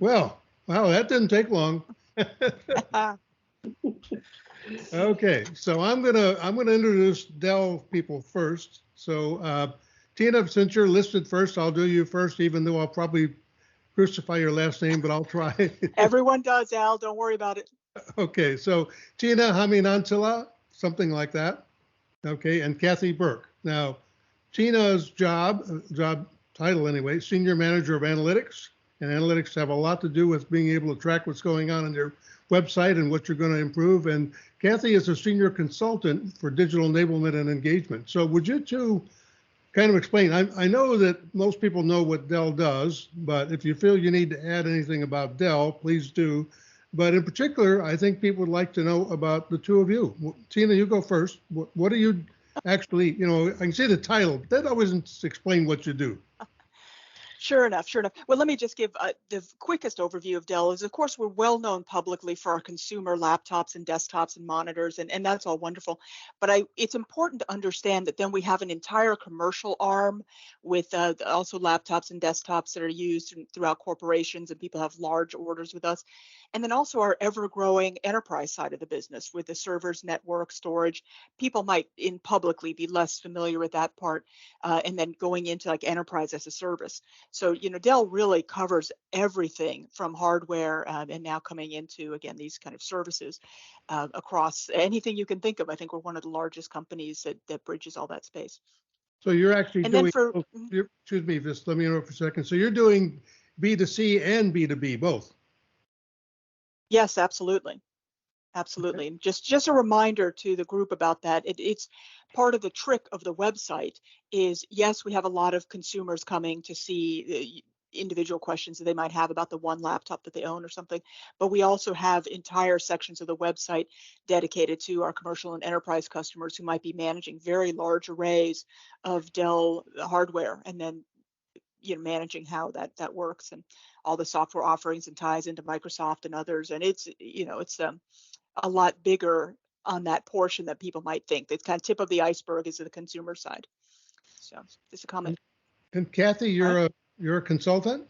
Well, wow, that didn't take long. Okay, so I'm gonna introduce Dell people first. So Tina, since you're listed first, I'll do you first, even though I'll probably crucify your last name, but I'll try. Everyone does, Al. Don't worry about it. Okay, so Tina Haminantila, something like that. Okay, and Kathy Burke. Now, Tina's job title anyway, Senior Manager of Analytics. And analytics have a lot to do with being able to track what's going on your website and what you're going to improve. And Kathy is a senior consultant for digital enablement and engagement. So would you two kind of explain? I know that most people know what Dell does, but if you feel you need to add anything about Dell, please do. But in particular, I think people would like to know about the two of you. Tina, you go first. What do you actually, I can see the title, but that doesn't explain what you do. Sure enough, sure enough. Well, let me just give the quickest overview of Dell. Is of course, we're well known publicly for our consumer laptops and desktops and monitors, and that's all wonderful. But it's important to understand that then we have an entire commercial arm with also laptops and desktops that are used throughout corporations, and people have large orders with us. And then also our ever-growing enterprise side of the business with the servers, network, storage. People might in publicly be less familiar with that part, and then going into like enterprise as a service. So, Dell really covers everything from hardware and now coming into, again, these kind of services across anything you can think of. I think we're one of the largest companies that bridges all that space. So you're actually and doing, excuse me, just let me interrupt for a second. So you're doing B2C and B2B both? Yes, absolutely. Absolutely. Okay. Just a reminder to the group about that. It's part of the trick of the website is, yes, we have a lot of consumers coming to see individual questions that they might have about the one laptop that they own or something, but we also have entire sections of the website dedicated to our commercial and enterprise customers who might be managing very large arrays of Dell hardware, and then managing how that works and all the software offerings and ties into Microsoft and others. And it's a lot bigger on that portion that people might think. It's kind of tip of the iceberg is the consumer side. So just a comment. And Kathy, you're a consultant?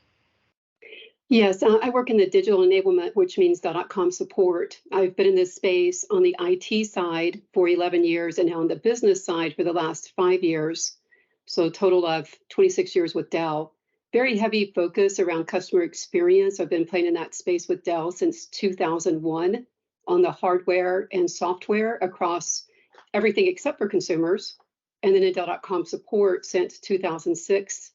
Yes, I work in the digital enablement, which means Dell.com support. I've been in this space on the IT side for 11 years and now on the business side for the last 5 years. So a total of 26 years with Dell. Very heavy focus around customer experience. I've been playing in that space with Dell since 2001 on the hardware and software across everything except for consumers. And then in Dell.com support since 2006.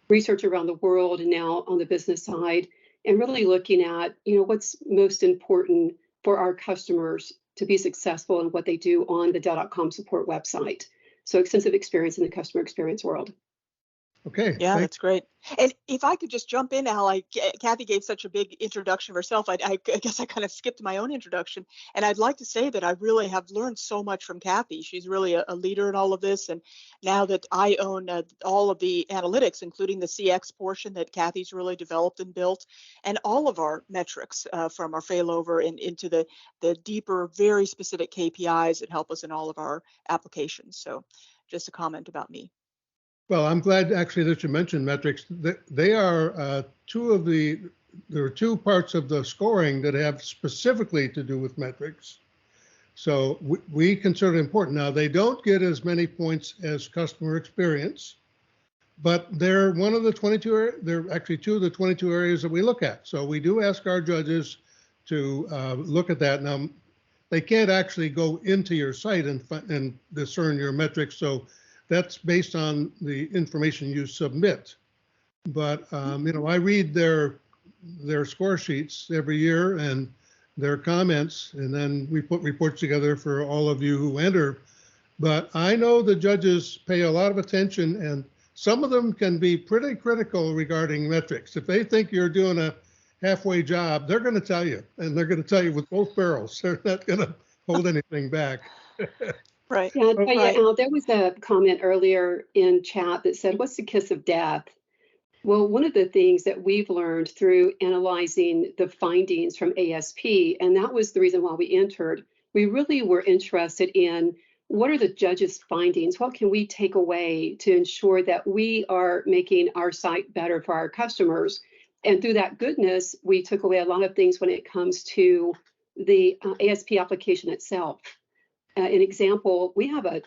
Research around the world and now on the business side, and really looking at what's most important for our customers to be successful in what they do on the Dell.com support website. So extensive experience in the customer experience world. Okay. Yeah, that's great. And if I could just jump in, Al, Kathy gave such a big introduction of herself. I guess I kind of skipped my own introduction. And I'd like to say that I really have learned so much from Kathy. She's really a leader in all of this. And now that I own all of the analytics, including the CX portion that Kathy's really developed and built, and all of our metrics from our failover into the deeper, very specific KPIs that help us in all of our applications. So just a comment about me. Well, I'm glad actually that you mentioned metrics. They are there are two parts of the scoring that have specifically to do with metrics. So we consider it important. Now, they don't get as many points as customer experience, but they're one of the 22, they're actually two of the 22 areas that we look at. So we do ask our judges to look at that. Now, they can't actually go into your site and discern your metrics. So that's based on the information you submit. But I read their score sheets every year and their comments, and then we put reports together for all of you who enter. But I know the judges pay a lot of attention, and some of them can be pretty critical regarding metrics. If they think you're doing a halfway job, they're going to tell you, and they're going to tell you with both barrels. They're not going to hold anything back. Right. Yeah, Al, there was a comment earlier in chat that said, what's the kiss of death? Well, one of the things that we've learned through analyzing the findings from ASP, and that was the reason why we entered, we really were interested in what are the judges' findings? What can we take away to ensure that we are making our site better for our customers? And through that goodness, we took away a lot of things when it comes to the ASP application itself. An example, we have a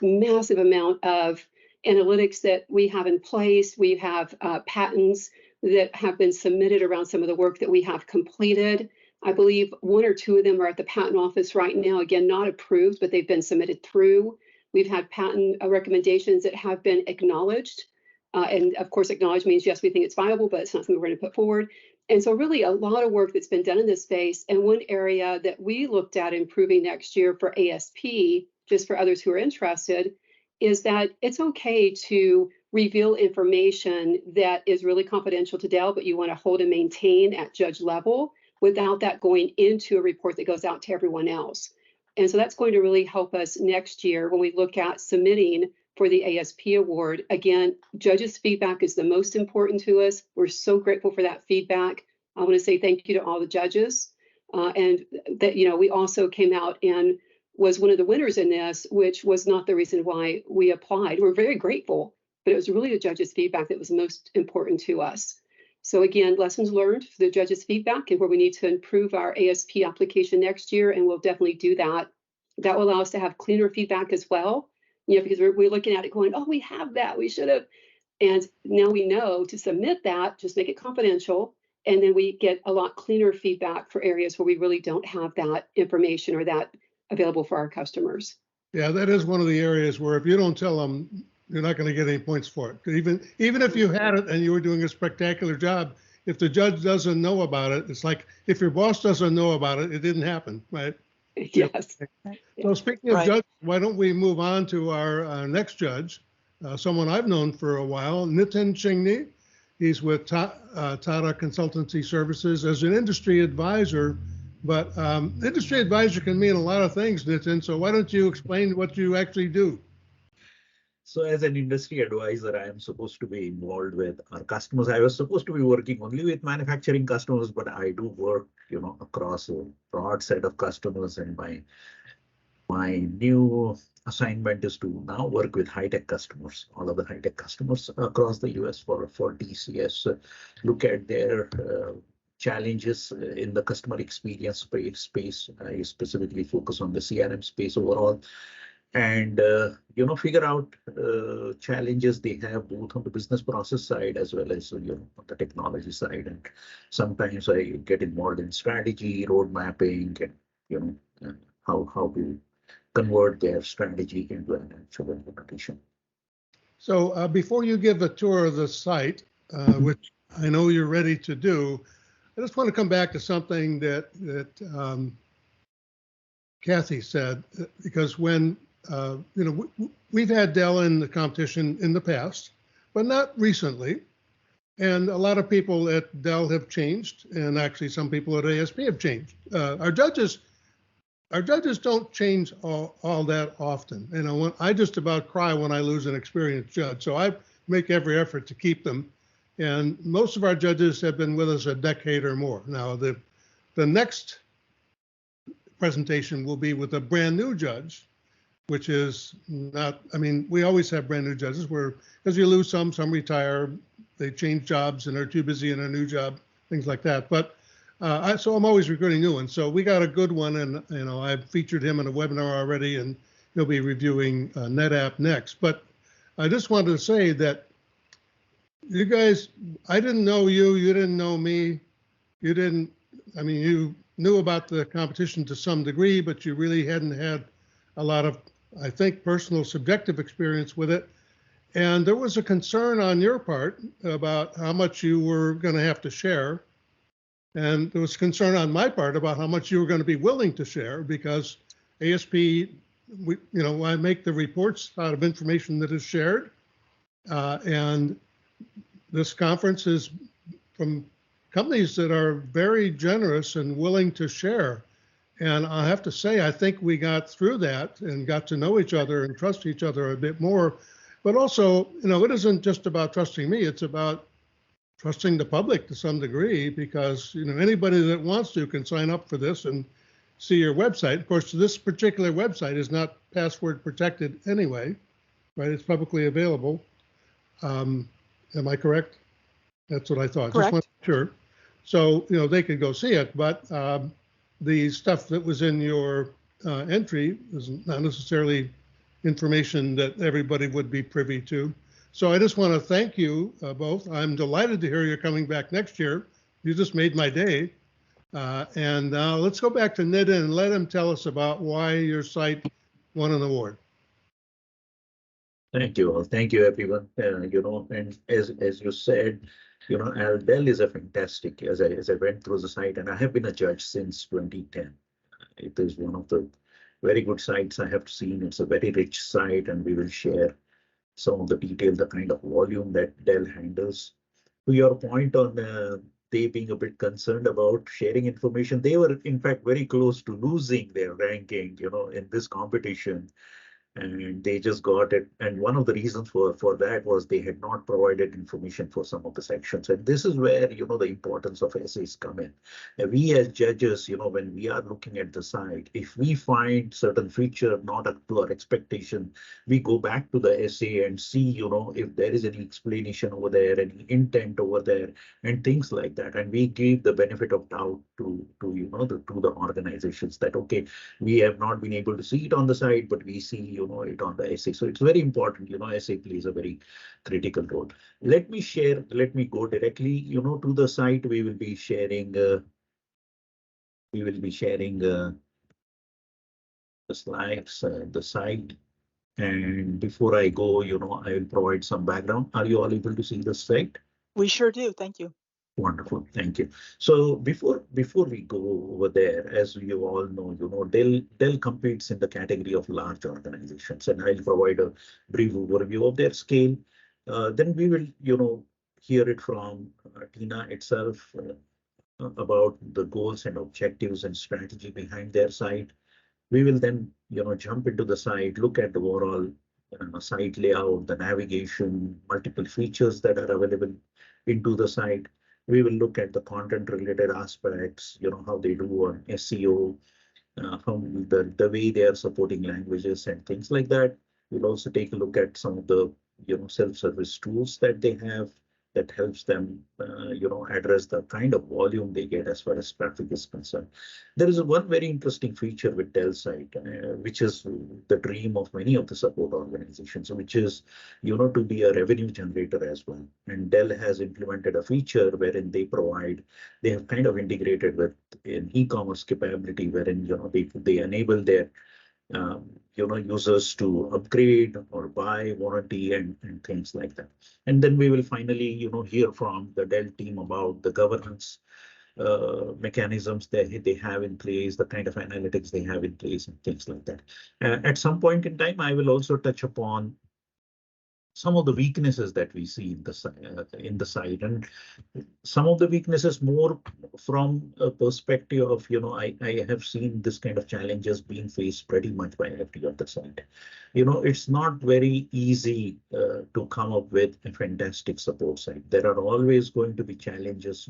massive amount of analytics that we have in place. We have patents that have been submitted around some of the work that we have completed. I believe 1 or 2 of them are at the patent office right now. Again, not approved, but they've been submitted through. We've had patent recommendations that have been acknowledged. And of course, acknowledged means, yes, we think it's viable, but it's not something we're going to put forward. And so really a lot of work that's been done in this space. And one area that we looked at improving next year for ASP, just for others who are interested, is that it's okay to reveal information that is really confidential to Dell, but you want to hold and maintain at judge level without that going into a report that goes out to everyone else. And so that's going to really help us next year when we look at submitting for the ASP award. Again, judges' feedback is the most important to us. We're so grateful for that feedback. I want to say thank you to all the judges. And that, we also came out and was one of the winners in this, which was not the reason why we applied. We're very grateful, but it was really the judges' feedback that was most important to us. So again, lessons learned for the judges' feedback and where we need to improve our ASP application next year, and we'll definitely do that. That will allow us to have cleaner feedback as well, because we're looking at it going, oh, we have that, we should have. And now we know to submit that, just make it confidential, and then we get a lot cleaner feedback for areas where we really don't have that information or that available for our customers. Yeah, that is one of the areas where if you don't tell them, you're not going to get any points for it. Even if you had it and you were doing a spectacular job, if the judge doesn't know about it, it's like if your boss doesn't know about it, it didn't happen, right? Yes. So speaking of judges, why don't we move on to our next judge, someone I've known for a while, Nitin Chingney. He's with Tata Consultancy Services as an industry advisor, but industry advisor can mean a lot of things, Nitin. So why don't you explain what you actually do? So as an industry advisor, I am supposed to be involved with our customers. I was supposed to be working only with manufacturing customers, but I do work, across a broad set of customers. And my new assignment is to now work with high-tech customers, all of the high-tech customers across the US for TCS, look at their challenges in the customer experience space. I specifically focus on the CRM space overall. And figure out challenges they have both on the business process side as well as on the technology side. And sometimes I get involved in strategy, road mapping, and how to convert their strategy into an actual implementation. So before you give a tour of the site, which I know you're ready to do, I just want to come back to something that Kathy said, because when we've had Dell in the competition in the past, but not recently. And a lot of people at Dell have changed, and actually some people at ASP have changed. Our judges don't change all that often. I just about cry when I lose an experienced judge, so I make every effort to keep them. And most of our judges have been with us a decade or more. Now, the next presentation will be with a brand new judge, which is not, we always have brand new judges because you lose some retire, they change jobs and are too busy in a new job, things like that. But so I'm always recruiting new ones. So we got a good one, and I've featured him in a webinar already, and he'll be reviewing NetApp next. But I just wanted to say that you guys, I didn't know you, you didn't know me, you knew about the competition to some degree, but you really hadn't had a lot of, I think, personal subjective experience with it. And there was a concern on your part about how much you were going to have to share. And there was concern on my part about how much you were going to be willing to share, because ASP, I make the reports out of information that is shared. And this conference is from companies that are very generous and willing to share. And I have to say, I think we got through that and got to know each other and trust each other a bit more. But also, it isn't just about trusting me, it's about trusting the public to some degree, because anybody that wants to can sign up for this and see your website. Of course, this particular website is not password protected anyway, right? It's publicly available. Am I correct? That's what I thought. Correct. Just want to make Sure. So, they could go see it, but the stuff that was in your entry is not necessarily information that everybody would be privy to. So I just want to thank you both. I'm delighted to hear you're coming back next year. You just made my day. And let's go back to Nitin and let him tell us about why your site won an award. Thank you all. Thank you, everyone. And as you said, Dell is a fantastic. As I went through the site, and I have been a judge since 2010. It is one of the very good sites I have seen. It's a very rich site, and we will share some of the detail, the kind of volume that Dell handles. To your point on they being a bit concerned about sharing information, they were in fact very close to losing their ranking, in this competition. And they just got it. And one of the reasons for that was they had not provided information for some of the sections. And this is where, the importance of essays come in. And we as judges, when we are looking at the site, if we find certain feature not up to our expectation, we go back to the essay and see, if there is any explanation over there, any intent over there, and things like that. And we give the benefit of doubt to the organizations that, okay, we have not been able to see it on the site, but we see, it on the essay. So it's very important, essay plays a very critical role. Let me go directly, to the site. We will be sharing, the slides, the site. And before I go, I will provide some background. Are you all able to see the site? We sure do. Thank you. Wonderful, thank you. So before we go over there, as you all know, Dell competes in the category of large organizations, and I'll provide a brief overview of their scale. Then we will, hear it from Tina itself about the goals and objectives and strategy behind their site. We will then, jump into the site, look at the overall site layout, the navigation, multiple features that are available into the site. We will look at the content related aspects, how they do on SEO, how the way they are supporting languages and things like that. We'll also take a look at some of the, self-service tools that they have that helps them, address the kind of volume they get as far as traffic is concerned. There is one very interesting feature with Dell site, which is the dream of many of the support organizations, which is, to be a revenue generator as well. And Dell has implemented a feature wherein they have kind of integrated with an e-commerce capability wherein, they enable their users to upgrade or buy warranty and things like that. And then we will finally, hear from the Dell team about the governance mechanisms that they have in place, the kind of analytics they have in place and things like that. At some point in time, I will also touch upon some of the weaknesses that we see in the site, and some of the weaknesses more from a perspective of, I have seen this kind of challenges being faced pretty much by every other site. It's not very easy to come up with a fantastic support site. There are always going to be challenges,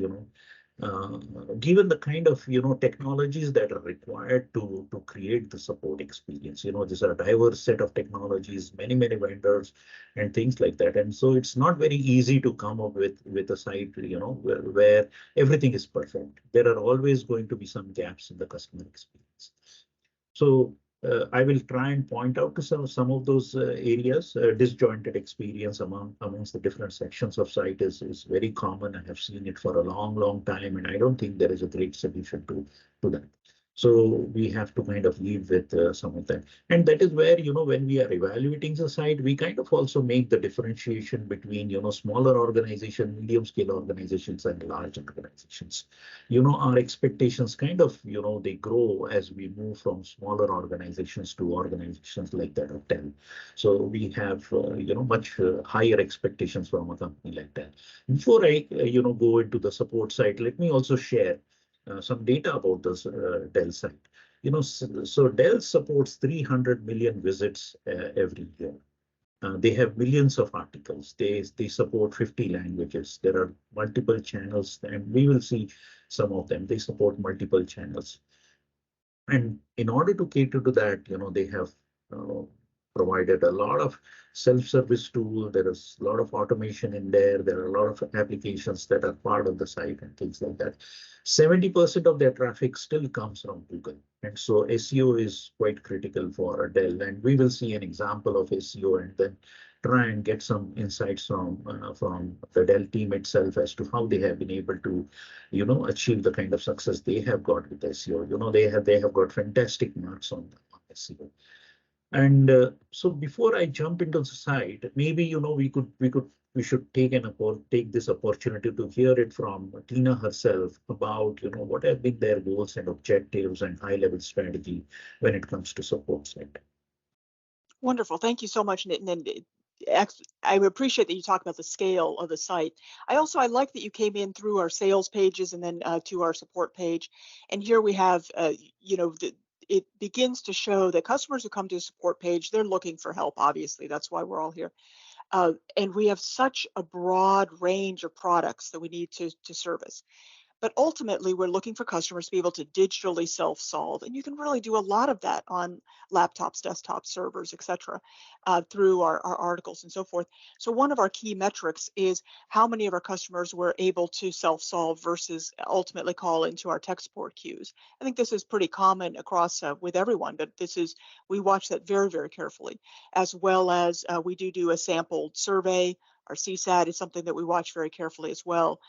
given the kind of technologies that are required to create the support experience. These are a diverse set of technologies, many vendors and things like that, and so it's not very easy to come up with a site where everything is perfect. There are always going to be some gaps in the customer experience. So I will try and point out to some of those areas. Disjointed experience amongst the different sections of site is very common. I have seen it for a long time, and I don't think there is a great solution to that. So we have to kind of live with some of that. And that is where, when we are evaluating the site, we kind of also make the differentiation between, smaller organizations, medium scale organizations and large organizations. Our expectations kind of, they grow as we move from smaller organizations to organizations like that of Dell. So we have, much higher expectations from a company like that. Before I, go into the support side, let me also share some data about this Dell site. So Dell supports 300 million visits every year. They have millions of articles. They support 50 languages. There are multiple channels, and we will see some of them. They support multiple channels. And in order to cater to that, they have provided a lot of self-service tool. There is a lot of automation in there. There are a lot of applications that are part of the site and things like that. 70% of their traffic still comes from Google. And so SEO is quite critical for Dell. And we will see an example of SEO and then try and get some insights from the Dell team itself as to how they have been able to, achieve the kind of success they have got with SEO. They have got fantastic marks on SEO. And so before I jump into the site, maybe we should take this opportunity to hear it from Tina herself about what have been their goals and objectives and high-level strategy when it comes to support site. Wonderful. Thank you so much, Nitin. And I appreciate that you talk about the scale of the site. I like that you came in through our sales pages and then to our support page. And here we have, it begins to show that customers who come to a support page, they're looking for help. Obviously, that's why we're all here. And we have such a broad range of products that we need to service. But ultimately, we're looking for customers to be able to digitally self-solve. And you can really do a lot of that on laptops, desktops, servers, et cetera, through our articles and so forth. So one of our key metrics is how many of our customers were able to self-solve versus ultimately call into our tech support queues. I think this is pretty common across with everyone, but we watch that very, very carefully, as well as we do a sampled survey. Our CSAT is something that we watch very carefully as well.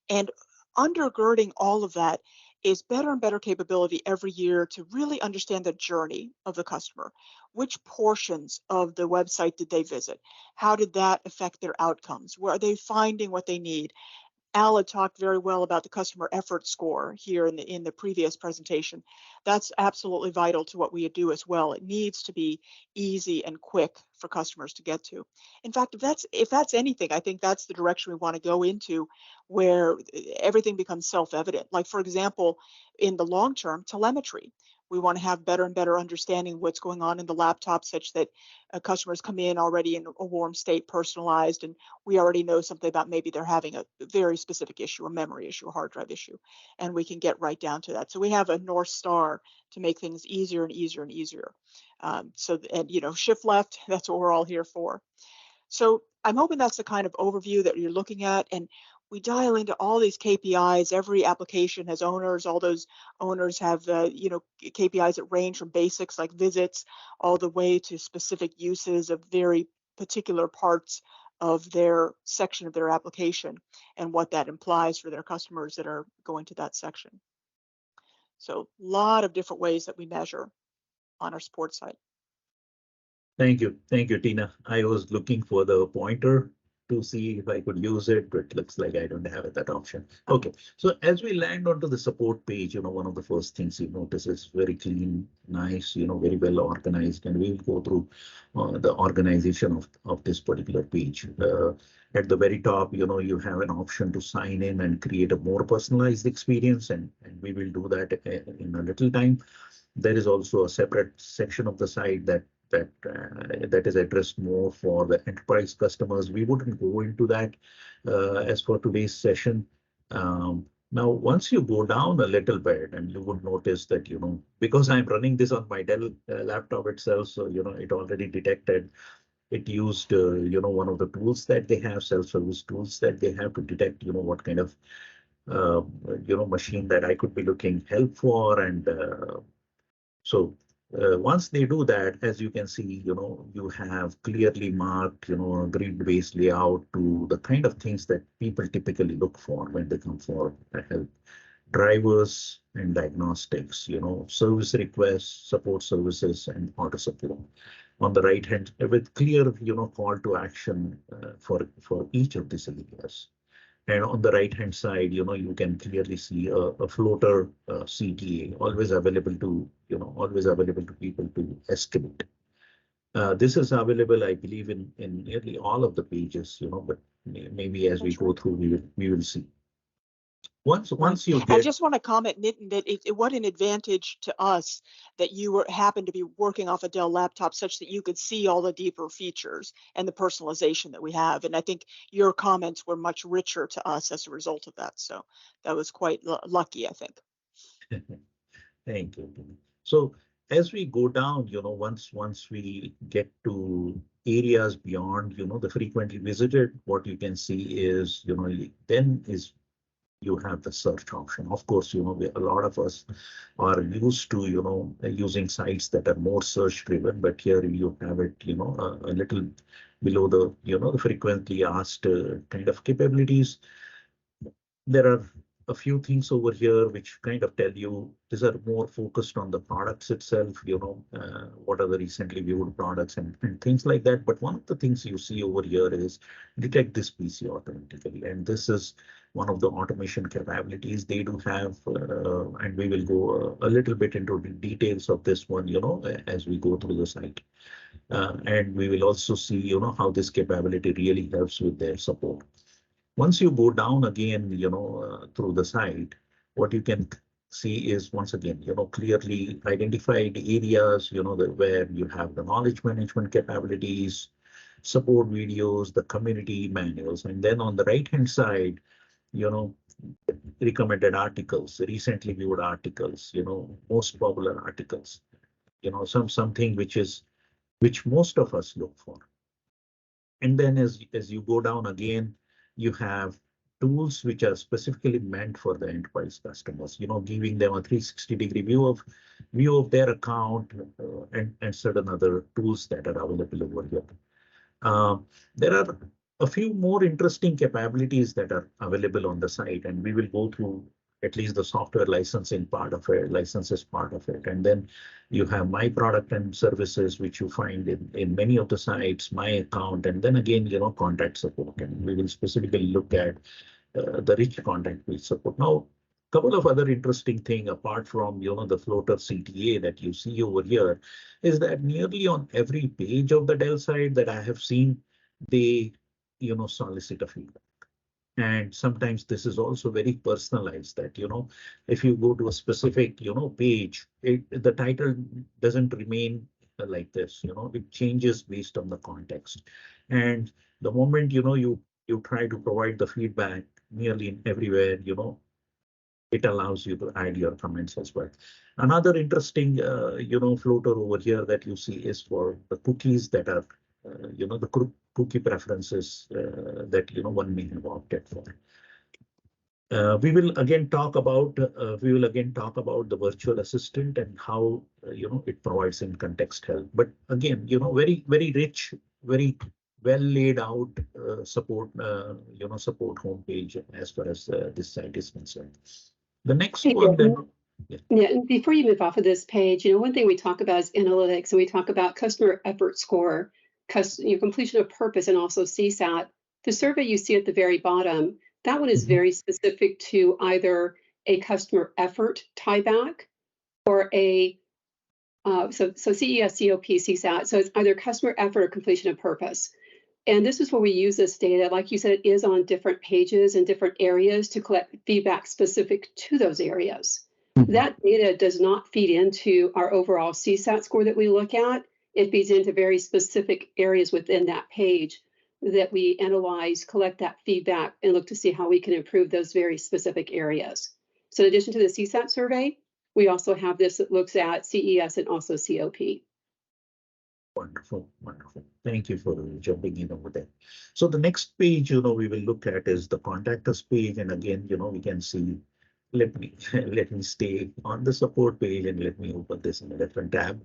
And undergirding all of that is better and better capability every year to really understand the journey of the customer. Which portions of the website did they visit? How did that affect their outcomes? Were they finding what they need? Al had talked very well about the customer effort score here in the previous presentation. That's absolutely vital to what we do as well. It needs to be easy and quick for customers to get to. In fact, if that's anything, I think that's the direction we want to go into, where everything becomes self-evident. Like, for example, in the long term, telemetry. We want to have better and better understanding of what's going on in the laptop, such that customers come in already in a warm state, personalized, and we already know something about maybe they're having a very specific issue, a memory issue, a hard drive issue, and we can get right down to that. So we have a North Star to make things easier and easier and easier. Shift left, that's what we're all here for. So I'm hoping that's the kind of overview that you're looking at, and we dial into all these KPIs. Every application has owners. All those owners have KPIs that range from basics like visits all the way to specific uses of very particular parts of their section of their application and what that implies for their customers that are going to that section. So a lot of different ways that we measure on our support site. Thank you, Tina. I was looking for the pointer to see if I could use it, but it looks like I don't have that option. Okay, so as we land onto the support page, one of the first things you notice is very clean, nice, very well organized, and we'll go through the organization of this particular page. At the very top, you have an option to sign in and create a more personalized experience, and we will do that in a little time. There is also a separate section of the site that is addressed more for the enterprise customers. We wouldn't go into that as for today's session. Now, once you go down a little bit, and you would notice that, because I'm running this on my Dell laptop itself, so, it already detected, it used, one of the tools that they have, self-service tools that they have to detect, what kind of, machine that I could be looking help for. And once they do that, as you can see, you have clearly marked, grid-based layout to the kind of things that people typically look for when they come for help. Drivers and diagnostics, service requests, support services, and auto support. On the right hand, with clear, call to action for each of these areas. And on the right-hand side, you can clearly see a floater CTA, always available to people to escalate. This is available, I believe, in nearly all of the pages, but maybe as we go through, we will see. Once you get. I just want to comment, Nitin, that what an advantage to us that you happen to be working off a Dell laptop such that you could see all the deeper features and the personalization that we have. And I think your comments were much richer to us as a result of that. So that was quite lucky, I think. Thank you. So as we go down, once we get to areas beyond, the frequently visited, what you can see is, then is you have the search option. Of course, a lot of us are used to, using sites that are more search driven, but here you have it, a little below the, the frequently asked kind of capabilities. There are a few things over here which kind of tell you these are more focused on the products itself, what are the recently viewed products and things like that. But one of the things you see over here is detect this PC automatically. And this is one of the automation capabilities they do have. And we will go a little bit into the details of this one, as we go through the site. And we will also see, how this capability really helps with their support. Once you go down again, through the site, what you can see is once again, clearly identified areas, where you have the knowledge management capabilities, support videos, the community manuals, and then on the right-hand side, recommended articles, recently viewed articles, most popular articles, something which most of us look for. And then as you go down again, you have tools which are specifically meant for the enterprise customers, giving them a 360-degree view of their account and certain other tools that are available over here. There are a few more interesting capabilities that are available on the site, and we will go through at least the software licensing part of it, licenses part of it. And then you have my product and services, which you find in many of the sites, my account, and then again, contact support. And we will specifically look at the rich contact page support. Now, a couple of other interesting things apart from, the floater CTA that you see over here is that nearly on every page of the Dell site that I have seen, they, solicit a feedback. And sometimes this is also very personalized that, if you go to a specific, page, the title doesn't remain like this, it changes based on the context. And the moment, you try to provide the feedback nearly everywhere, it allows you to add your comments as well. Another interesting, floater over here that you see is for the cookies that are, the cookie preferences that, one may have opted for. We will again talk about the virtual assistant and how it provides in context help. But again, very rich, very well laid out support support homepage as far as this site is concerned. The next one then. Yeah, and before you move off of this page, one thing we talk about is analytics, and we talk about customer effort score, completion of purpose, and also CSAT. The survey you see at the very bottom, that one is very specific to either a customer effort tieback or a so CES, COP, CSAT. So it's either customer effort or completion of purpose. And this is where we use this data. Like you said, it is on different pages and different areas to collect feedback specific to those areas. That data does not feed into our overall CSAT score that we look at. It feeds into very specific areas within that page that we analyze, collect that feedback, and look to see how we can improve those very specific areas. So in addition to the CSAT survey, we also have this that looks at CES and also COP. Wonderful, wonderful. Thank you for jumping in over there. So the next page, we will look at is the contact us page. And again, we can see, let me stay on the support page and let me open this in a different tab.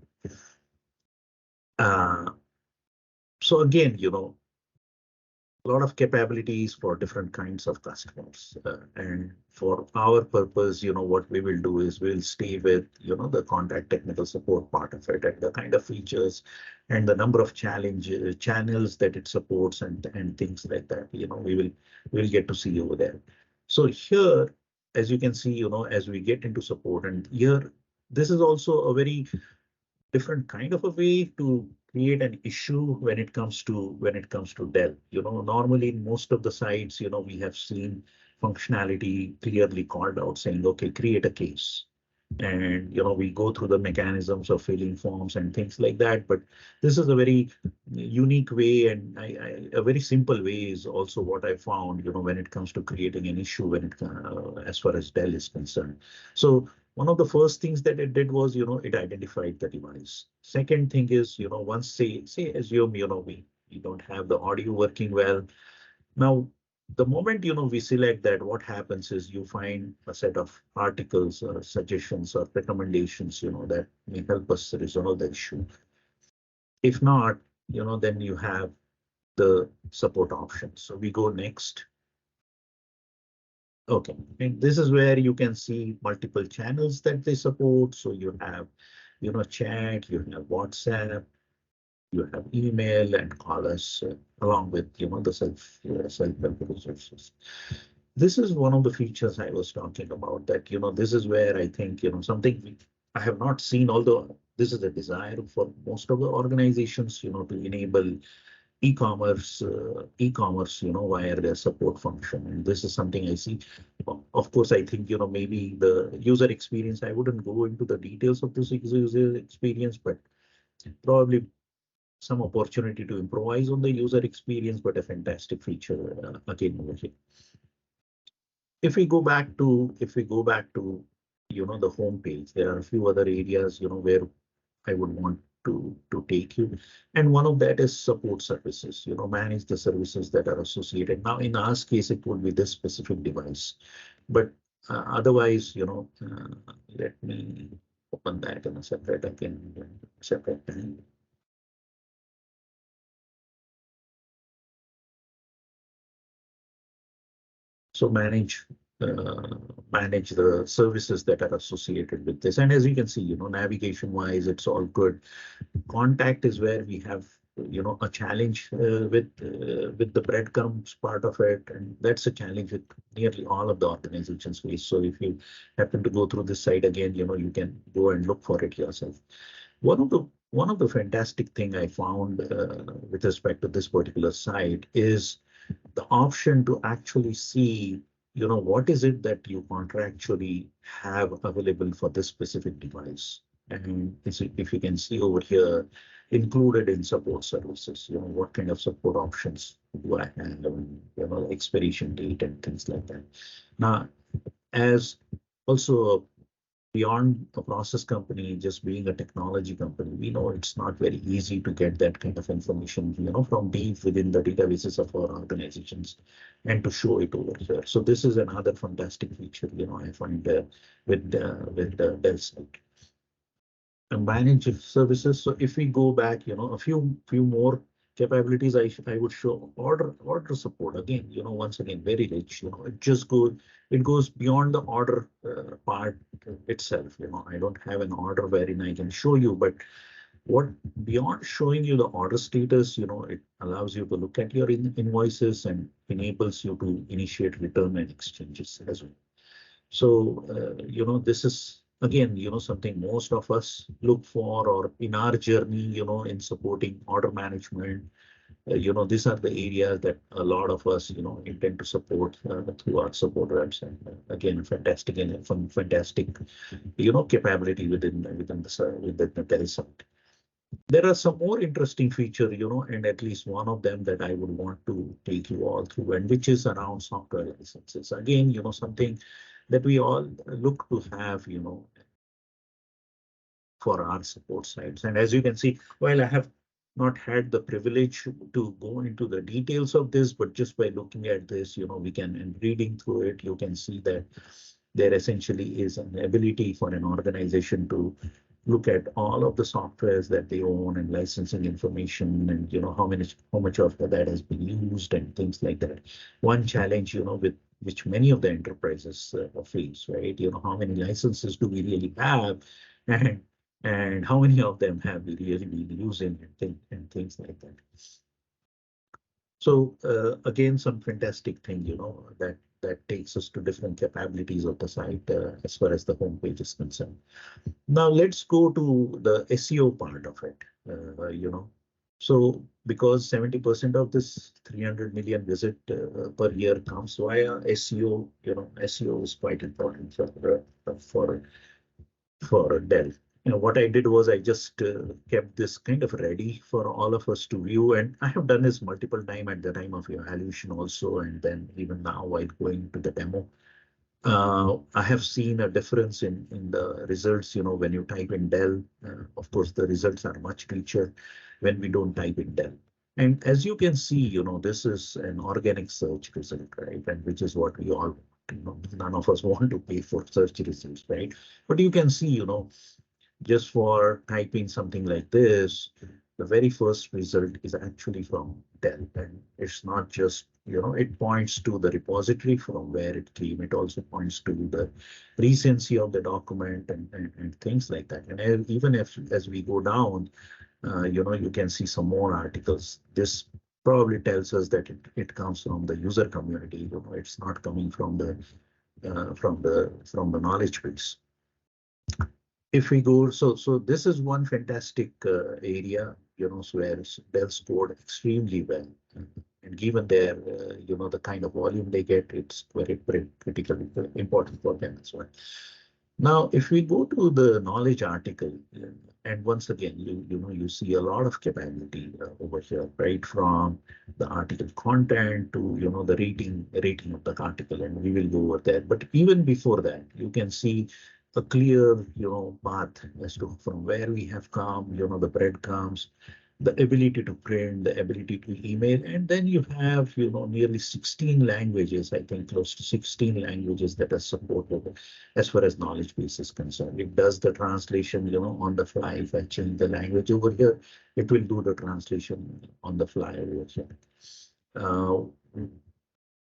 So again, a lot of capabilities for different kinds of customers. And for our purpose, what we will do is we'll stay with, the contact technical support part of it and the kind of features and the number of channels that it supports and things like that. We'll get to see over there. So here, as you can see, as we get into support, and here, this is also a very different kind of a way to create an issue when it comes to Dell. Normally in most of the sites, we have seen functionality clearly called out saying, okay, create a case. And, we go through the mechanisms of filling forms and things like that. But this is a very unique way, and a very simple way is also what I found, when it comes to creating an issue when it as far as Dell is concerned. So one of the first things that it did was, it identified the device. Second thing is, once say assume, we don't have the audio working well. Now, the moment, we select that, what happens is you find a set of articles or suggestions or recommendations, that may help us resolve the issue. If not, then you have the support options. So we go next. Okay, and this is where you can see multiple channels that they support. So you have, chat, you have WhatsApp, you have email and call us along with, the self-help resources. This is one of the features I was talking about that, this is where I think, something I have not seen, although this is a desire for most of the organizations, to enable e-commerce, via their support function. And this is something I see. Of course, I think, maybe the user experience, I wouldn't go into the details of this user experience, but probably some opportunity to improvise on the user experience, but a fantastic feature again over here. If we go back to, the home page, there are a few other areas, where I would want to take you. And one of that is support services, manage the services that are associated. Now, in our case, it would be this specific device, but otherwise, let me open that in a separate time. So manage the services that are associated with this. And as you can see, navigation wise, it's all good. Contact is where we have, a challenge with the breadcrumbs part of it. And that's a challenge with nearly all of the organizations face. So if you happen to go through this site again, you can go and look for it yourself. One of the fantastic thing I found with respect to this particular site is the option to actually see, what is it that you contractually have available for this specific device. And if you can see over here, included in support services, what kind of support options do I have, expiration date and things like that. Now, as also beyond a process company, just being a technology company, we know it's not very easy to get that kind of information, from deep within the databases of our organizations and to show it over here. So this is another fantastic feature, I find with the Dell site. And manage services. So if we go back, a few more capabilities, I would show order support again. Once again, very rich. It goes beyond the order part itself. I don't have an order wherein I can show you, but what beyond showing you the order status, it allows you to look at your invoices and enables you to initiate return and exchanges as well. So this is again, something most of us look for, or in our journey, in supporting order management. These are the areas that a lot of us, intend to support through our support reps. And again, fantastic capability within the Dell site. There are some more interesting features, and at least one of them that I would want to take you all through, and which is around software licenses. Again, something that we all look to have, for our support sites. And as you can see, while I have not had the privilege to go into the details of this, but just by looking at this, we can, and reading through it, you can see that there essentially is an ability for an organization to look at all of the softwares that they own and licensing information, and how much of that has been used and things like that. One challenge, with which many of the enterprises face, right? How many licenses do we really have, and how many of them have we really been using, and things like that. So again, some fantastic thing, that takes us to different capabilities of the site as far as the homepage is concerned. Now let's go to the SEO part of it. So because 70% of this 300 million visit per year comes via SEO, SEO is quite important for Dell. What I did was I just kept this kind of ready for all of us to view, and I have done this multiple times at the time of evaluation also, and then even now while going to the demo. I have seen a difference in the results, when you type in Dell. Of course, the results are much richer when we don't type in Dell. And as you can see, this is an organic search result, right? And which is what we all, none of us want to pay for search results, right? But you can see, just for typing something like this, the very first result is actually from Dell. And it's not just, it points to the repository from where it came. It also points to the recency of the document and things like that. And even if as we go down, you can see some more articles. This probably tells us that it comes from the user community. It's not coming from the knowledge base. If we go, so this is one fantastic area, where Dell scored extremely well. And given their, the kind of volume they get, it's very critically important for them as well. Now, if we go to the knowledge article, and once again, you see a lot of capability over here, right from the article content to the rating of the article, and we will go over there. But even before that, you can see a clear path as to from where we have come, the breadcrumbs, the ability to print, the ability to email, and then you have nearly 16 languages, I think close to 16 languages that are supported as far as knowledge base is concerned. It does the translation on the fly. If I change the language over here, it will do the translation on the fly over here.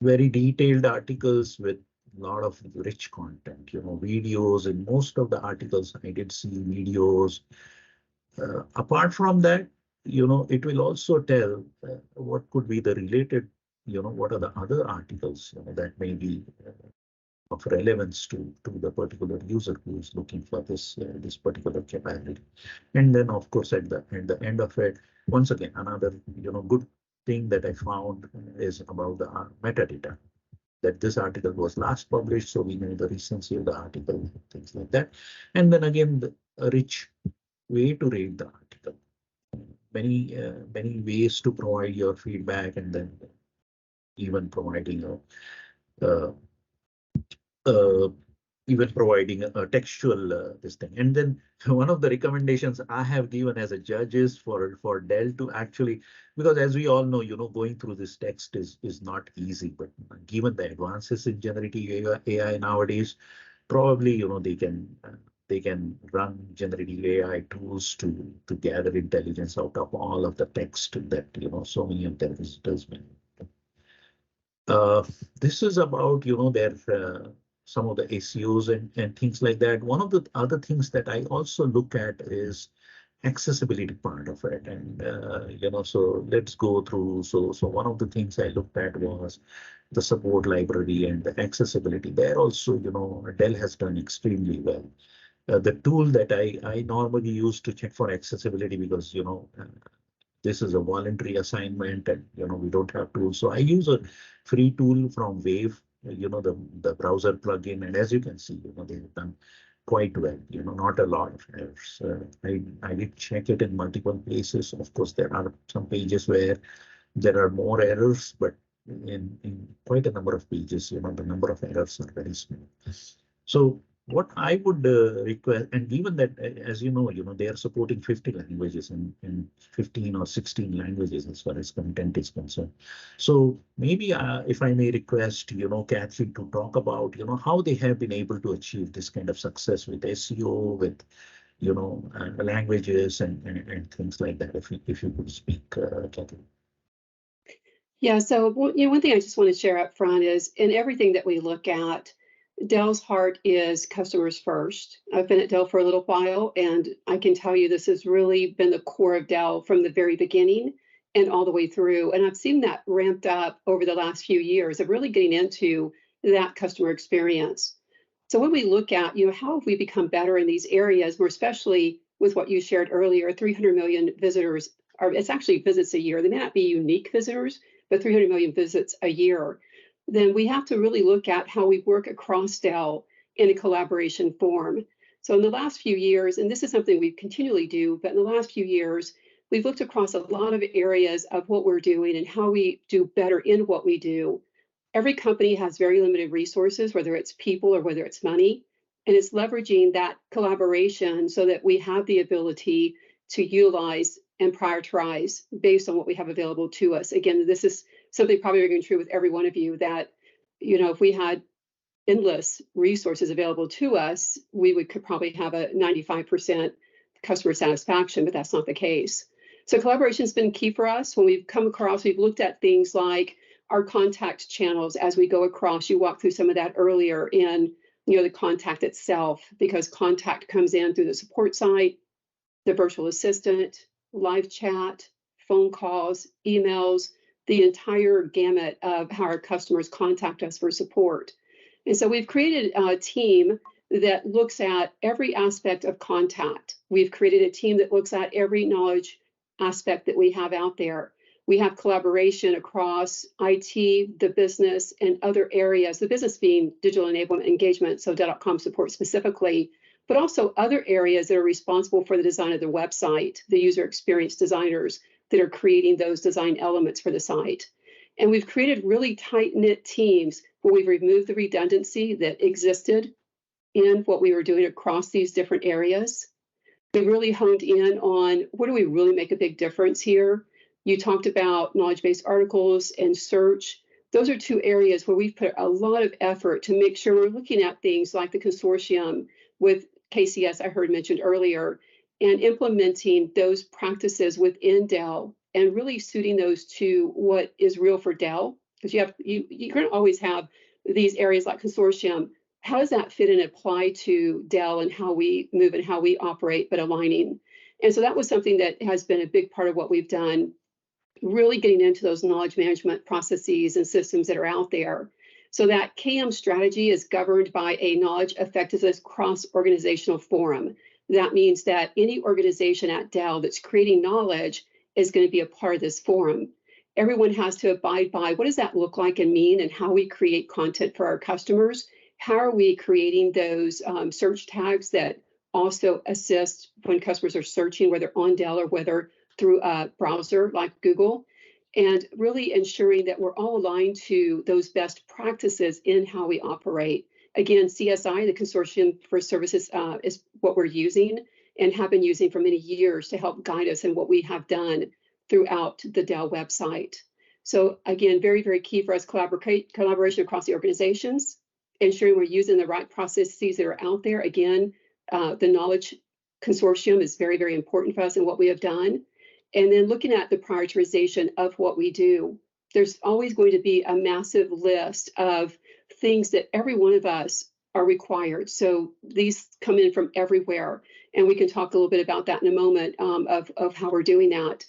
Very detailed articles with a lot of rich content, videos. In most of the articles I did see videos. Apart from that, it will also tell what could be the related, what are the other articles that may be of relevance to the particular user who is looking for this particular capability. And then, of course, at the end of it, once again, another good thing that I found is about the metadata. That this article was last published, so we know the recency of the article, things like that. And then again, a rich way to rate the article. Many ways to provide your feedback, and then even providing even providing a textual this thing. And then one of the recommendations I have given as a judge is for Dell to actually, because as we all know, going through this text is not easy, but given the advances in generative AI nowadays, probably they can run generative AI tools to gather intelligence out of all of the text that so many of their visitors may. This is about their some of the ACOs and things like that. One of the other things that I also look at is accessibility part of it, and so let's go through. So one of the things I looked at was the support library and the accessibility. There also, Dell has done extremely well. The tool that I normally use to check for accessibility, because this is a voluntary assignment, and we don't have tools. So I use a free tool from Wave, the browser plugin, and as you can see, they've done quite well. Not a lot of errors. I did check it in multiple places. Of course, there are some pages where there are more errors, but in quite a number of pages, the number of errors are very small. So what I would request, and given that, as you know, they are supporting 50 languages in 15 or 16 languages as far as content is concerned. So maybe if I may request, Kathy to talk about, how they have been able to achieve this kind of success with SEO, with, languages and things like that. If you could speak, Kathy. Yeah, so one thing I just want to share up front is in everything that we look at, Dell's heart is customers first. I've been at Dell for a little while, and I can tell you this has really been the core of Dell from the very beginning and all the way through. And I've seen that ramped up over the last few years of really getting into that customer experience. So when we look at, how have we become better in these areas, more especially with what you shared earlier, 300 million visitors, or it's actually visits a year. They may not be unique visitors, but 300 million visits a year. Then we have to really look at how we work across Dell in a collaboration form. So in the last few years, and this is something we continually do, but in the last few years, we've looked across a lot of areas of what we're doing and how we do better in what we do. every company has very limited resources, whether it's people or whether it's money. And it's leveraging that collaboration so that we have the ability to utilize and prioritize based on what we have available to us. Again, this is something probably going to be true with every one of you, that, if we had endless resources available to us, we could probably have a 95% customer satisfaction, but that's not the case. So collaboration has been key for us. When we've come across, we've looked at things like our contact channels as we go across. You walked through some of that earlier in the contact itself, because contact comes in through the support site, the virtual assistant, live chat, phone calls, emails, the entire gamut of how our customers contact us for support. And so we've created a team that looks at every aspect of contact. We've created a team that looks at every knowledge aspect that we have out there. We have collaboration across IT, the business, and other areas, the business being digital enablement engagement, so Dell.com support specifically, but also other areas that are responsible for the design of the website, the user experience designers that are creating those design elements for the site. And we've created really tight-knit teams where we've removed the redundancy that existed in what we were doing across these different areas. We really honed in on where do we really make a big difference here. You talked about knowledge-based articles and search. Those are two areas where we've put a lot of effort to make sure we're looking at things like the consortium with KCS I heard mentioned earlier, and implementing those practices within Dell and really suiting those to what is real for Dell. Because you're going to always have these areas like consortium. How does that fit and apply to Dell and how we move and how we operate, but aligning? And so that was something that has been a big part of what we've done, really getting into those knowledge management processes and systems that are out there. So that KM strategy is governed by a knowledge effectiveness cross-organizational forum. That means that any organization at Dell that's creating knowledge is going to be a part of this forum. Everyone has to abide by what does that look like and mean, and how we create content for our customers. How are we creating those search tags that also assist when customers are searching, whether on Dell or whether through a browser like Google, and really ensuring that we're all aligned to those best practices in how we operate. Again, CSI, the Consortium for Services, is what we're using and have been using for many years to help guide us in what we have done throughout the Dell website. So again, very, very key for us, collaboration across the organizations, ensuring we're using the right processes that are out there. Again, the knowledge consortium is very, very important for us in what we have done. And then looking at the prioritization of what we do, there's always going to be a massive list of things that every one of us are required. So these come in from everywhere. And we can talk a little bit about that in a moment of how we're doing that.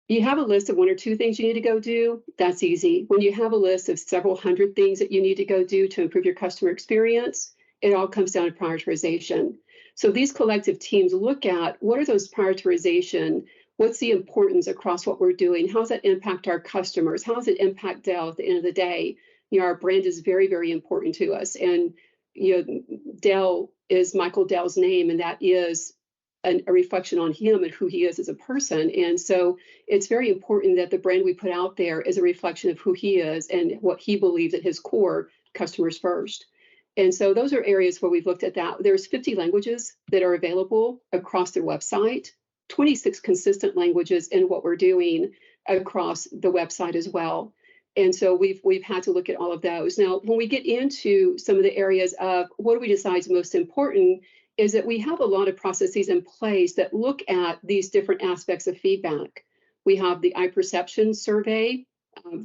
You have a list of one or two things you need to go do, that's easy. When you have a list of several hundred things that you need to go do to improve your customer experience, it all comes down to prioritization. So these collective teams look at what are those prioritization, what's the importance across what we're doing, how does that impact our customers, how does it impact Dell at the end of the day? Our brand is very, very important to us. And Dell is Michael Dell's name, and that is a reflection on him and who he is as a person. And so it's very important that the brand we put out there is a reflection of who he is and what he believes at his core, customers first. And so those are areas where we've looked at that. There's 50 languages that are available across their website, 26 consistent languages in what we're doing across the website as well. And so we've had to look at all of those. Now, when we get into some of the areas of what do we decide is most important, is that we have a lot of processes in place that look at these different aspects of feedback. We have the iPerception survey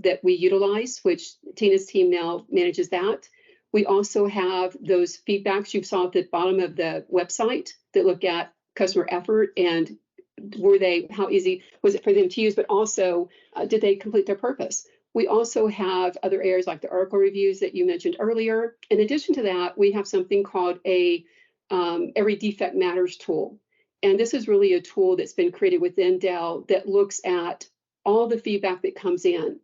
that we utilize, which Tina's team now manages that. We also have those feedbacks you saw at the bottom of the website that look at customer effort and how easy was it for them to use, but also did they complete their purpose? We also have other areas like the article reviews that you mentioned earlier. In addition to that, we have something called a Every Defect Matters tool. And this is really a tool that's been created within Dell that looks at all the feedback that comes in.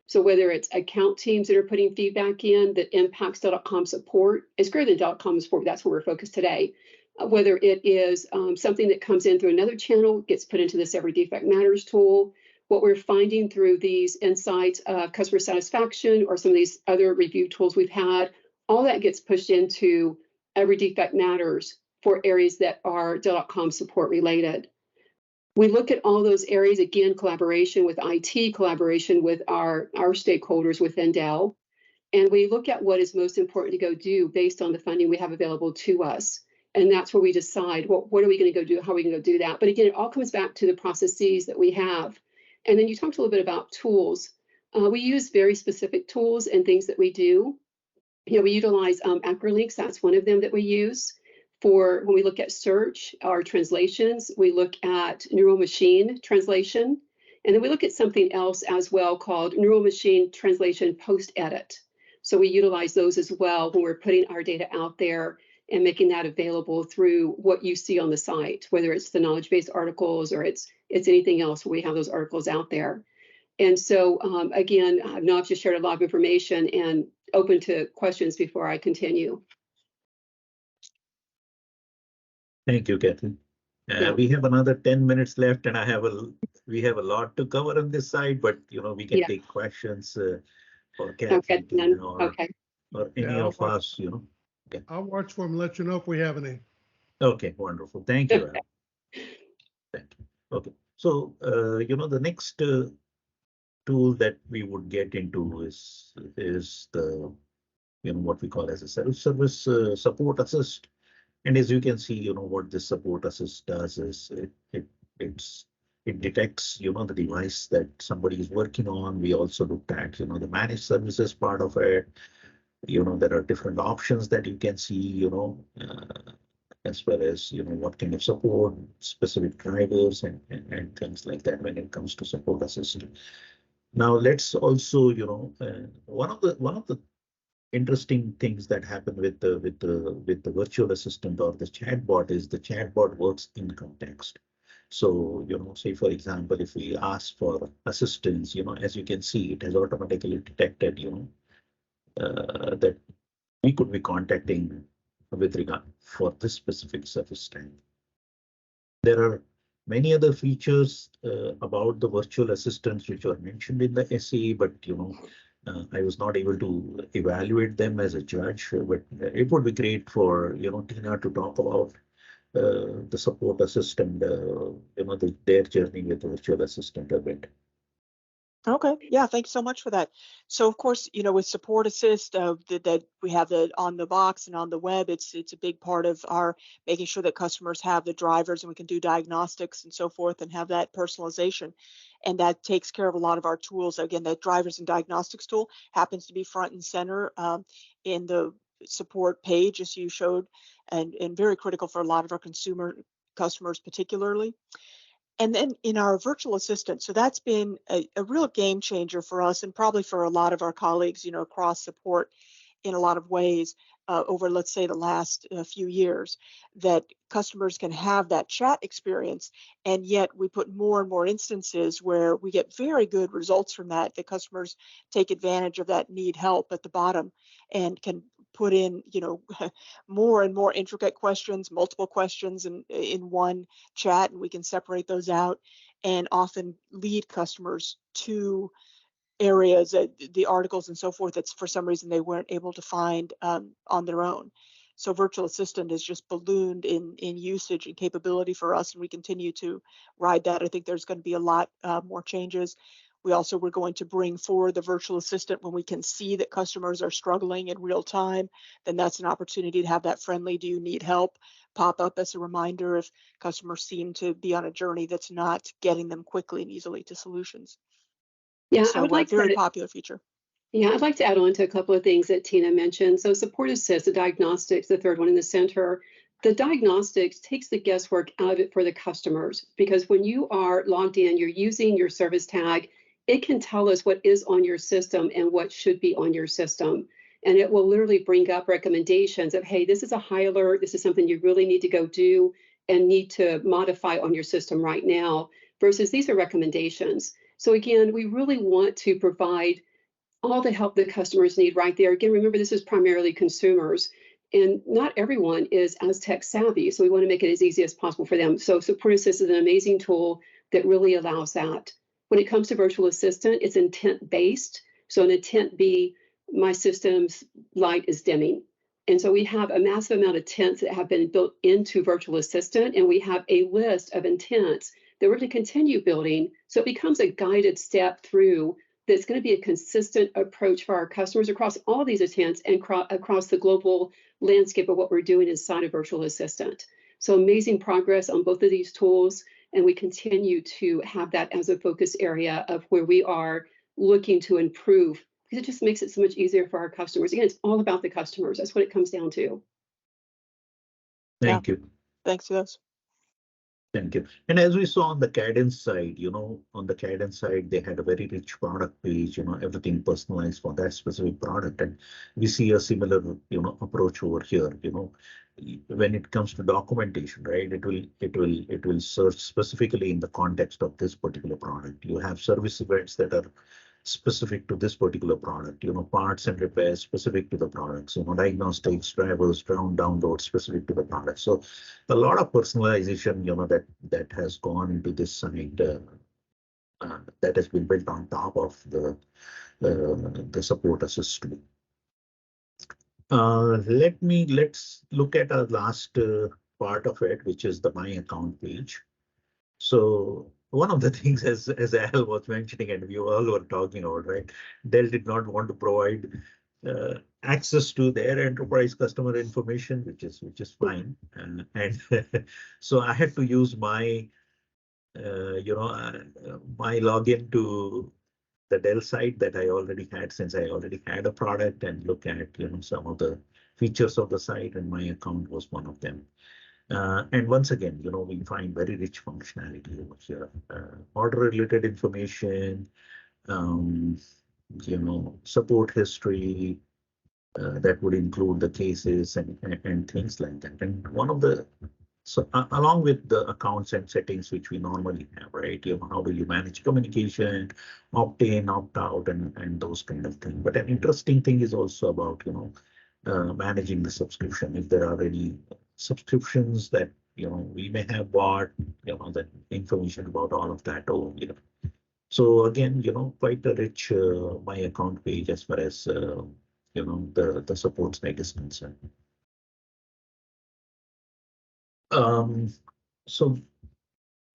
So whether it's account teams that are putting feedback in that impacts Dell.com support, it's greater than Dell.com support, that's where we're focused today. Whether it is something that comes in through another channel, gets put into this Every Defect Matters tool, what we're finding through these insights of customer satisfaction or some of these other review tools we've had, all that gets pushed into Every Defect Matters for areas that are Dell.com support related. We look at all those areas, again, collaboration with IT, collaboration with our stakeholders within Dell, and we look at what is most important to go do based on the funding we have available to us. And that's where we decide, well, what are we going to go do? How are we going to go do that? But again, it all comes back to the processes that we have. And then you talked a little bit about tools. We use very specific tools and things that we do. We utilize Acrolinks. That's one of them that we use for when we look at search, our translations. We look at neural machine translation. And then we look at something else as well called neural machine translation post-edit. So we utilize those as well when we're putting our data out there and making that available through what you see on the site, whether it's the knowledge base articles or it's anything else where we have those articles out there. And so again, I know I've just shared a lot of information and open to questions before I continue. Thank you, Kathleen. Yeah. We have another 10 minutes left, and we have a lot to cover on this side, but we can take questions for Kathleen or any of us. Okay. I'll watch for them and let you know if we have any. Okay, wonderful. Thank you, Al. Thank you. Okay, so the next tool that we would get into is the what we call as a self-service support assist. And as you can see, what this support assist does is it detects the device that somebody is working on. We also looked at the managed services part of it. There are different options that you can see, as well as what kind of support, specific drivers and things like that when it comes to support assist. Now let's also one of the interesting things that happen with the virtual assistant or the chatbot is the chatbot works in context. So say for example, if we ask for assistance, as you can see, it has automatically detected that we could be contacting with regard for this specific service type. There are many other features about the virtual assistants which are mentioned in the SAE, but I was not able to evaluate them as a judge. But it would be great for Tina to talk about the support assistant, their journey with the virtual assistant a bit. Okay, yeah, thanks so much for that. So of course, with Support Assist that we have on the box and on the web, it's a big part of our making sure that customers have the drivers and we can do diagnostics and so forth and have that personalization. And that takes care of a lot of our tools. Again, that drivers and diagnostics tool happens to be front and center in the support page, as you showed, and very critical for a lot of our customers particularly. And then in our virtual assistant, so that's been a real game changer for us and probably for a lot of our colleagues, across support in a lot of ways over, let's say, the last few years, that customers can have that chat experience. And yet we put more and more instances where we get very good results from that. The customers take advantage of that need help at the bottom and can put in, more and more intricate questions, multiple questions in one chat, and we can separate those out and often lead customers to areas, the articles and so forth, that's for some reason they weren't able to find on their own. So virtual assistant has just ballooned in usage and capability for us, and we continue to ride that. I think there's going to be a lot more changes. We also were going to bring forward the virtual assistant when we can see that customers are struggling in real time. Then that's an opportunity to have that friendly, do you need help, pop up as a reminder if customers seem to be on a journey that's not getting them quickly and easily to solutions. Yeah, so I would like a very popular feature. Yeah, I'd like to add on to a couple of things that Tina mentioned. So Support Assist, the diagnostics, the third one in the center, the diagnostics takes the guesswork out of it for the customers, because when you are logged in, you're using your service tag, it can tell us what is on your system and what should be on your system. And it will literally bring up recommendations of, hey, this is a high alert. This is something you really need to go do and need to modify on your system right now, versus these are recommendations. So again, we really want to provide all the help that customers need right there. Again, remember, this is primarily consumers, and not everyone is as tech savvy. So we want to make it as easy as possible for them. So Support Assist is an amazing tool that really allows that. When it comes to virtual assistant, it's intent-based. So an intent B, my system's light is dimming. And so we have a massive amount of intents that have been built into virtual assistant, and we have a list of intents that we're going to continue building. So it becomes a guided step through that's going to be a consistent approach for our customers across all these intents and across the global landscape of what we're doing inside of virtual assistant. So amazing progress on both of these tools, and we continue to have that as a focus area of where we are looking to improve, because it just makes it so much easier for our customers. Again, it's all about the customers. That's what it comes down to. Thank you. Thanks, yes. Thank you. And as we saw on the Cadence side, on the Cadence side, they had a very rich product page, everything personalized for that specific product. And we see a similar, approach over here, when it comes to documentation, right? It will search specifically in the context of this particular product. You have service events that are specific to this particular product, parts and repairs specific to the products, diagnostics, drivers, downloads specific to the product. So a lot of personalization, that has gone into this side, that has been built on top of the support assist tool. Let's look at our last part of it, which is the My Account page. So one of the things, as Al was mentioning, and we all were talking about, right? Dell did not want to provide access to their enterprise customer information, which is fine. And so I had to use my my login to the Dell site that I already had, since I already had a product, and look at some of the features of the site, and My Account was one of them. And once again, we find very rich functionality over here. Order-related information, support history, that would include the cases and things like that. And along with the accounts and settings, which we normally have, right? How do you manage communication, opt in, opt out, and those kind of things. But an interesting thing is also about, managing the subscription. If there are any subscriptions that we may have bought, that information about all of that. So again, quite a rich My Account page as far as the support side is concerned. So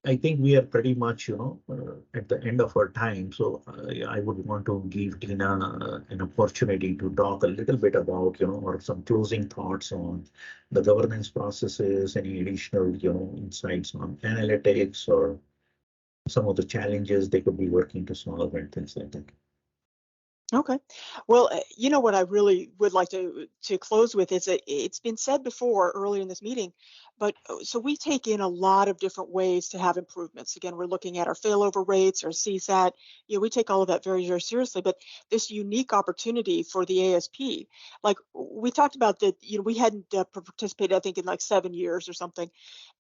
I think we are pretty much, at the end of our time. So I would want to give Tina an opportunity to talk a little bit about, or some closing thoughts on the governance processes, any additional, insights on analytics, or some of the challenges they could be working to solve and things like that. Okay. Well, what I really would like to close with is that it's been said before earlier in this meeting, but so we take in a lot of different ways to have improvements. Again, we're looking at our failover rates, our CSAT. We take all of that very, very seriously. But this unique opportunity for the ASP, like we talked about that, we hadn't participated, I think, in like 7 years or something.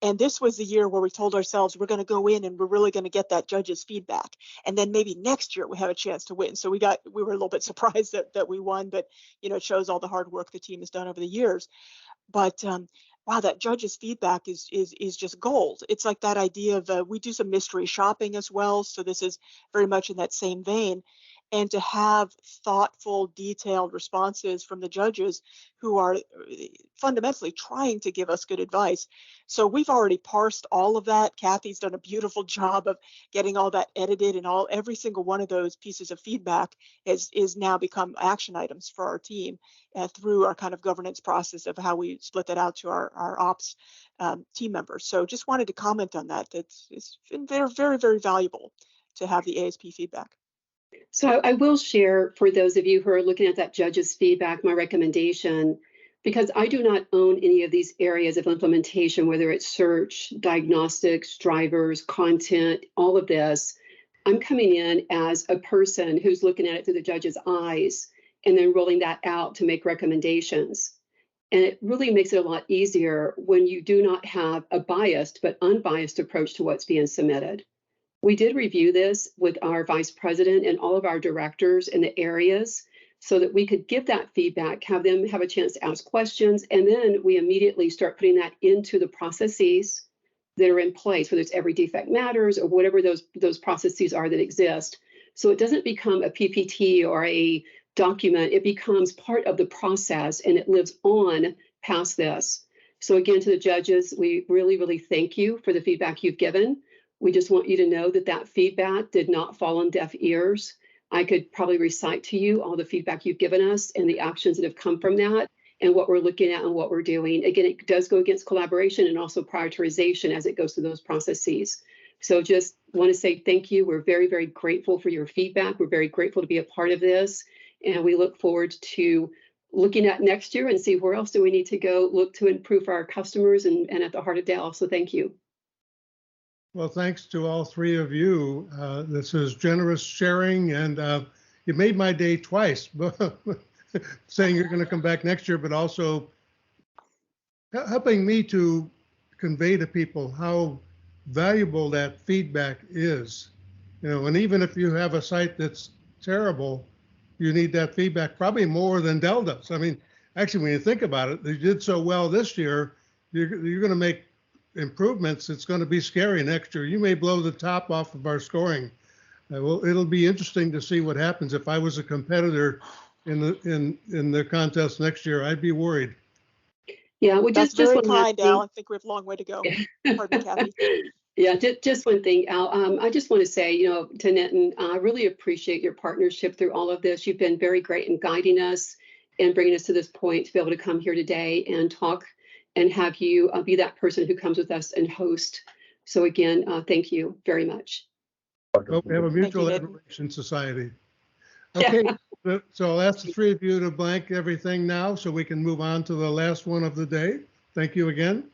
And this was the year where we told ourselves we're going to go in and we're really going to get that judge's feedback. And then maybe next year we have a chance to win. So we were a little bit surprised that we won, but it shows all the hard work the team has done over the years. But wow, that judge's feedback is just gold. It's like that idea of we do some mystery shopping as well. So this is very much in that same vein. And to have thoughtful, detailed responses from the judges who are fundamentally trying to give us good advice. So we've already parsed all of that. Kathy's done a beautiful job of getting all that edited, and every single one of those pieces of feedback is now become action items for our team through our kind of governance process of how we split that out to our ops team members. So just wanted to comment on that. It's been very, very, very valuable to have the ASP feedback. So I will share, for those of you who are looking at that judge's feedback, my recommendation, because I do not own any of these areas of implementation, whether it's search, diagnostics, drivers, content, all of this. I'm coming in as a person who's looking at it through the judge's eyes and then rolling that out to make recommendations. And it really makes it a lot easier when you do not have a biased but unbiased approach to what's being submitted. We did review this with our vice president and all of our directors in the areas so that we could give that feedback, have them have a chance to ask questions, and then we immediately start putting that into the processes that are in place, whether it's every defect matters or whatever those processes are that exist. So it doesn't become a PPT or a document, it becomes part of the process and it lives on past this. So again, to the judges, we really, really thank you for the feedback you've given. We just want you to know that that feedback did not fall on deaf ears. I could probably recite to you all the feedback you've given us and the actions that have come from that and what we're looking at and what we're doing. Again, it does go against collaboration and also prioritization as it goes through those processes. So just want to say thank you. We're very, very grateful for your feedback. We're very grateful to be a part of this. And we look forward to looking at next year and see where else do we need to go look to improve for our customers and at the heart of Dell. So thank you. Well, thanks to all three of you. This is generous sharing, and you made my day twice, saying you're going to come back next year, but also helping me to convey to people how valuable that feedback is. You know, and even if you have a site that's terrible, you need that feedback probably more than Dell does. I mean, actually, when you think about it, they did so well this year, you're going to make improvements. It's going to be scary next year. You may blow the top off of our scoring. Well, it'll be interesting to see what happens. If I was a competitor in the contest next year, I'd be worried. Yeah, well, That's just very one kind, Al. I think we have a long way to go. Pardon, Kathy. Yeah, just one thing, Al. I just want to say, you know, to Nitin, I really appreciate your partnership through all of this. You've been very great in guiding us and bringing us to this point to be able to come here today and talk and have you be that person who comes with us and host. So again, thank you very much. Well, we have a mutual admiration society. Okay, so I'll ask the three of you to blank everything now so we can move on to the last one of the day. Thank you again.